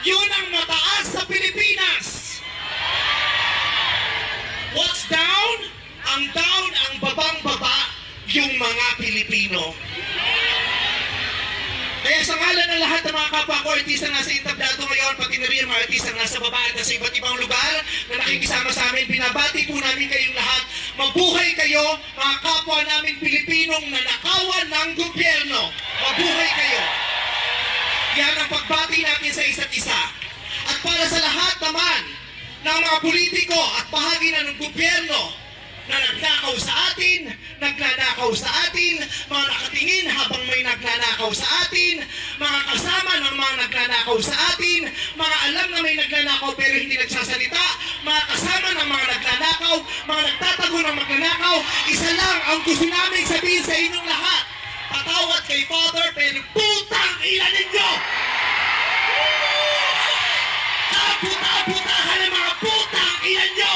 Yun ang mataas sa Pilipinas. What's down? Ang down, ang babang-baba, yung mga Pilipino. Kaya sa ngalan ng lahat ng mga kapwa ko, artista na nasa entablado ngayon, pati na rin mga artista na nasa baba at nasa iba't ibang lugar na nakikisama sa amin, binabati po namin kayong lahat. Mabuhay kayo, mga kapwa namin Pilipinong nanakawan ng gobyerno. Mabuhay kayo. Yan ang pagbati natin sa isa't isa. At para sa lahat naman ng mga politiko at bahagi na ng gobyerno na nagnakaw sa atin, nagnanakaw sa atin, mga nakatingin habang may nagnanakaw sa atin, mga kasama ng mga nagnanakaw sa atin, mga alam na may nagnanakaw pero hindi nagsasalita, mga kasama ng mga nagnanakaw, mga nagtatago ng magnanakaw, isa lang ang gusto namin sabihin sa inyong lahat. Patawad kay Father, pero putang ina ninyo! Kaputa-putahan ng mga putang ina nyo!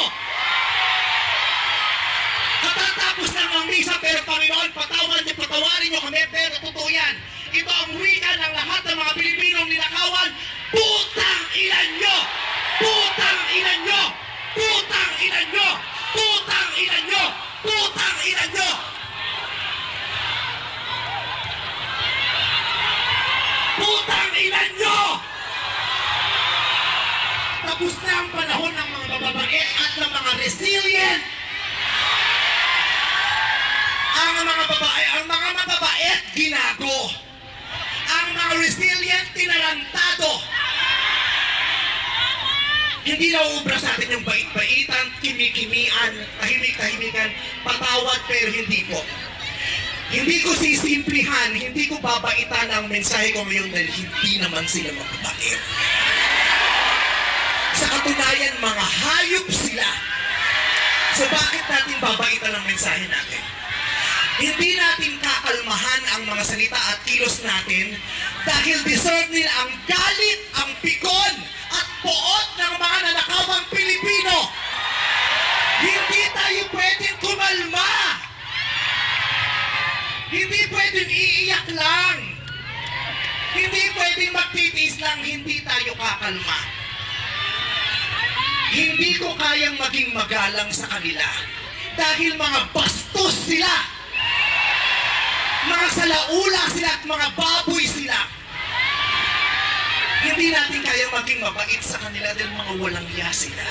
Katatapos lang ang misa, pero Panginoon, patawarin nyo kami, pero totoo yan. Ito ang wika ng lahat ng mga Pilipinong ninakawan. Putang ina nyo! Putang ina nyo! Putang ina nyo! Putang ina nyo! Putang ina nyo! Putang ina nyo! Tapos na ang panahon ng mga bababait at ng mga resilient. Ang mga mababait, ginago. Ang mga resilient, tinarantado. Hindi nauubra sa atin yung bait-baitan, kimikimian, tahimik-tahimikan, patawad pero hindi po. Hindi ko sisimplihan, hindi ko babaitan ang mensahe ko ngayon dahil hindi naman sila mababait. Sa katunayan, mga hayop sila. So bakit natin babaitan ang mensahe natin? Hindi natin kakalmahan ang mga salita at kilos natin dahil deserve nila ang galit, ang pikon at poot ng mga nanakawang Pilipino. Hindi tayo pwedeng kumalma. Hindi pwedeng iiyak lang. Hindi pwedeng magtitiis lang, hindi tayo kakalma. Hindi ko kayang maging magalang sa kanila dahil mga bastos sila. Mga salaula sila at mga baboy sila. Hindi natin kaya maging mabait sa kanila dahil mga walang hiya sila.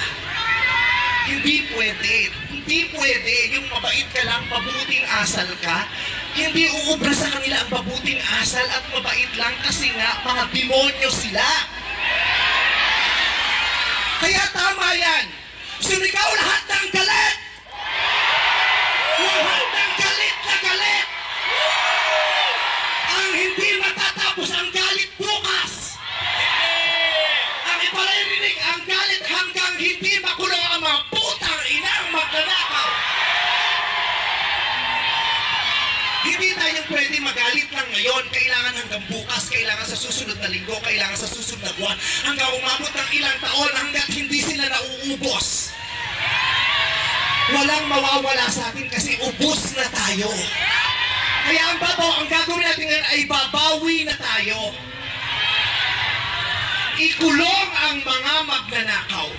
Hindi pwede. Hindi pwede. Yung mabait ka lang, mabuting asal ka. Hindi uubra sa kanila ang mabuting asal at mabait lang kasi nga mga demonyo sila. Kaya tama yan. Sumigaw lahat ng galit. Lahat ng galit na galit. Ang hindi matatapos ang galit bukas. Ang ipalarinig ang galit hanggang hindi makulong ang mga putang inang magnanakaw. Hindi tayo pwede magalit lang ngayon. Kailangan hanggang bukas, kailangan sa susunod na linggo, kailangan sa susunod na buwan, hanggang umabot ng ilang taon hanggat hindi sila nauubos. Walang mawawala sa atin kasi ubos na tayo. Kaya ang gagawin natin ngayon ay babawi na tayo. Ikulong ang mga magnanakaw.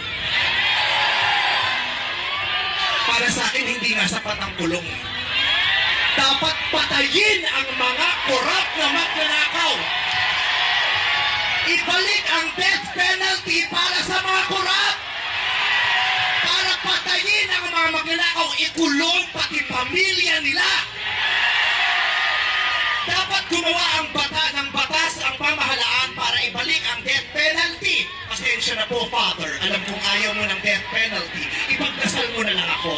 Para sa akin, hindi nga sapat ang kulong. Dapat patayin ang mga korap na magnanakaw. Ibalik ang death penalty para sa mga korap. Para patayin ang mga magnanakaw, ikulong pati pamilya nila. Dapat gumawa ang batas ang pamahalaan para ibalik ang death penalty. Pasensya na po, Father. Alam kong ayaw mo ng death penalty. Ipagdasal mo na lang ako.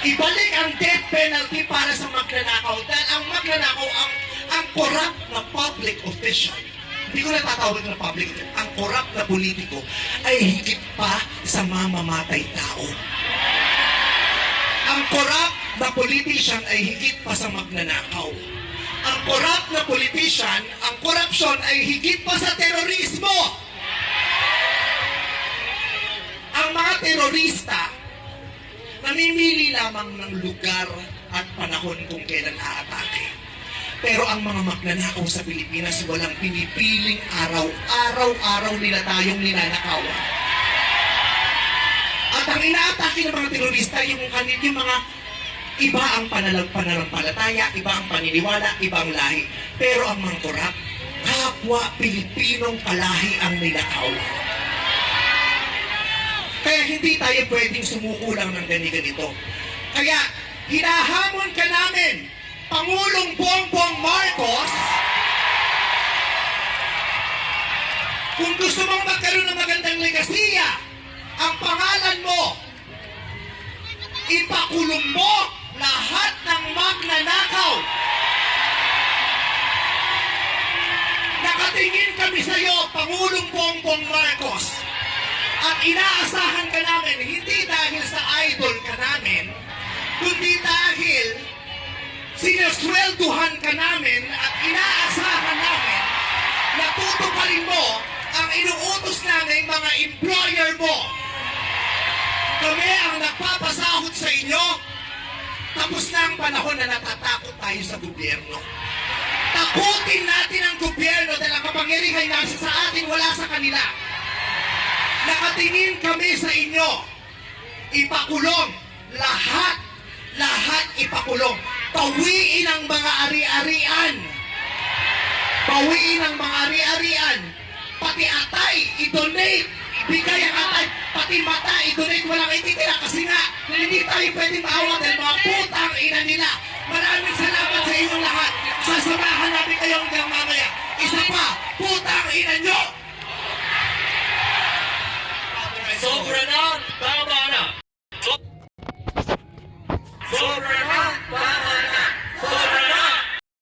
Ibalik ang death penalty para sa magnanakaw. Dahil ang magnanakaw, ang corrupt na public official, hindi ko natatawag na public official, ang corrupt na politiko ay higit pa sa mamamatay tao. Ang corrupt na politician ay higit pa sa magnanakaw. Ang corrupt na politician, ang korupsyon ay higit pa sa terorismo. Ang mga terorista, namimili lamang ng lugar at panahon kung kailan aatake. Pero ang mga magnanakaw sa Pilipinas, walang pinipiling araw. Araw-araw nila tayong ninanakawan. At ang inaatake ng mga terorista, yung mga iba ang pananampalataya, iba ang paniniwala, iba ang lahi. Pero ang mga korap, kapwa Pilipinong kalahi ang ninakawan. Kaya hindi tayo pwedeng sumuko lang ng ganito. Kaya hinahamon ka namin, Pangulong Bongbong Marcos, kung gusto mong magkaroon ng magandang legasiya, ang pangalan mo, ipakulong mo lahat ng magnanakaw. Nakatingin kami sa iyo, Pangulong Bongbong Marcos, at inaasahan ka namin, hindi dahil sa idol ka namin, kundi dahil sinaswelduhan ka namin at inaasahan namin na tutuparin mo ang inuutos namin mga employer mo. Kami ang nagpapasahod sa inyo. Tapos na ang panahon na natatakot tayo sa gobyerno. Takutin natin ang gobyerno dahil ang kapangyarihan nasa sa atin, wala sa kanila. Nakatingin kami sa inyo. Ipakulong lahat ipakulong. Pawiin ang mga ari-arian. Pawiin ang mga ari-arian. Pati atay, i-donate. Ibigay ang atay. Pati mata, i-donate. Walang ititira kasi nga, hindi tayo pwedeng maawa dahil mga putang ina nila. Maraming salamat sa inyong lahat. Sasamahan natin kayo hanggang mamaya. Isa pa, putang ina nyo! Sobra na! Tama na! Sobra na!